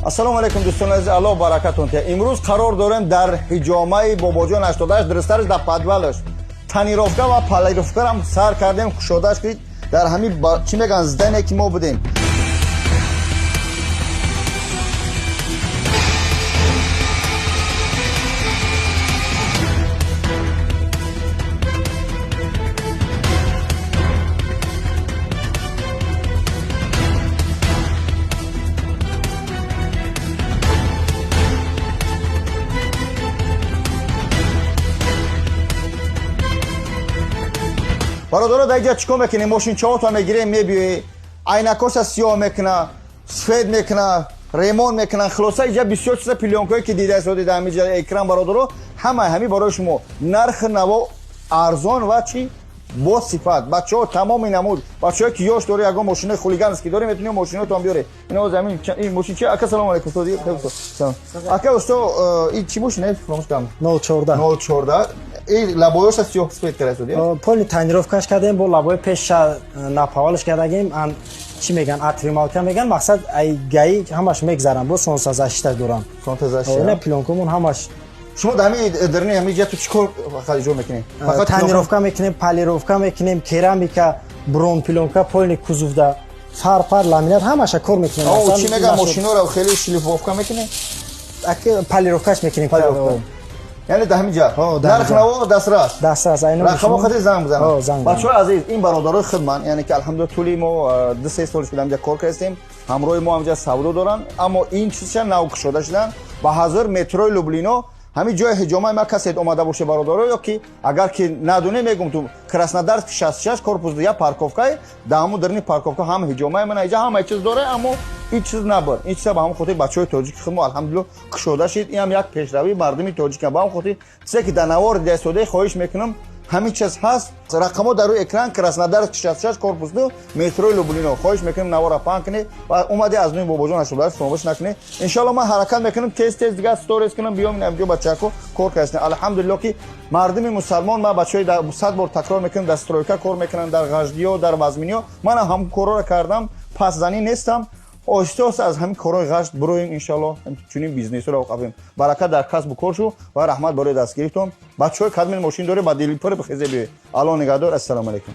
ассалому алайкум дӯстони азиз, аллоҳ баракатон тия. Имрӯз қарор дорем дар ҳиҷомаи бобоҷон 88 дурустарш дар подвалаш танировка ва полировкарам сар кардем, кушодаш кардем дар ҳамин чӣ мегӯянд здание ки мо будем. бародаро дар инҷа чикор мекунем? Мошинчаҳото мегирем, мебиёӣ, айнакоша сиёҳ мекуна, сфед мекуна, ремонт мекуна, хулоса инҷа бисёр чиза пилёнкое ки дидаи дар ҳамин ҷа экран бародаро ҳамаи барои шумо нархи наво арзон ва чӣ бо сифат. Бачаҳо тамоми намуд, бачаҳое ки ёш дори ягон мошинаи хулиганский дорем, метавонем мошинаҳоятон биёре. Ино замин ин мошин чи? Ака салом алейкум. Ака усто ин чӣ мошинае? Фаромӯш кардам. 014. ин лабоёша сиёҳ сфед карда. Полни тонировкаш кардем, бо лабои пеша напавалш кардагим. Ан чӣ меган? Атрималка меган. Мақсад ай гаи ҳамаш мегзарам, бо сонсазашта дорам. Сонсазашта. Пилёнкамон ҳамаш. шумо дар дарни ҳамин ҷа ту чӣ кор фақат иҷро мекунем? Фақат тонировка мекунем, полировка мекунем, керамика, брон пилёнка, полни кузовда, фар ламинат ҳамаша кор мекунем. Чӣ меган? Мошиноро хеле шлифовка мекунем? Полировкаш мекунем. яъне дар ҳамин ҷа нархи наво дастрас рақамо хати занг бизанам. бачаҳои азиз, ин бародарои худман, яъне ки алҳамдулилла тӯли мо 2-3 солиш ки дар ҳамин ҷа кор кардем, ҳамроҳи мо ҳамин ҷа савдо доранд, аммо ин чизша нав кушода шудан ба ҳазир метрои Люблино ҳамин ҷои ҳиҷомаи ма касе омада боше бародаро, ё ки агар ки надоне мегум ту Краснодарск 66 корпус 2 парковкаи дар ҳамун дарни парковка ҳам ҳиҷомаи мана инҷа ҳамаи чиз доре, аммо ин чиз набар. ин чиза ба ҳамон хотир бачаҳои тоҷики худмо алҳамдулилла кушода шид. ин ҳам як пешравии мардуми тоҷик ба ҳамон хотир чизе ки дар навори дидаи хоҳиш мекунам ҳамин чиз ҳаст. рақамо дар рӯи экран Краснодарск 66 корпус 2 метрои Люблино. хоҳиш мекунам навора паҳн кунед ва омаде аз нӯи бобоҷон ашобаш фаромӯш накунед. иншоалло ман ҳаракат мекунам тез дигар сторис кунам, биём инҷо бачаҳо кор кардем. алҳамдулилла ки мардуми мусалмон ма бачаҳои 100 бор такрор мекунам, дар стройка кор мекунам, дар ғаҷдиё, дар вазминиё. ман ҳам корро кардам, пасзанӣ нестам. оҳиста оҳиста аз ҳамин корҳои ғашт бироем, иншоалло чунин бизнесро қабем. баракат дар касбу кор шу ва раҳмат барои дастгиритон. бачаҳои кадми мошин доре ба делипори бихезе биёед. алло нигаҳдор. ассалому алайкум.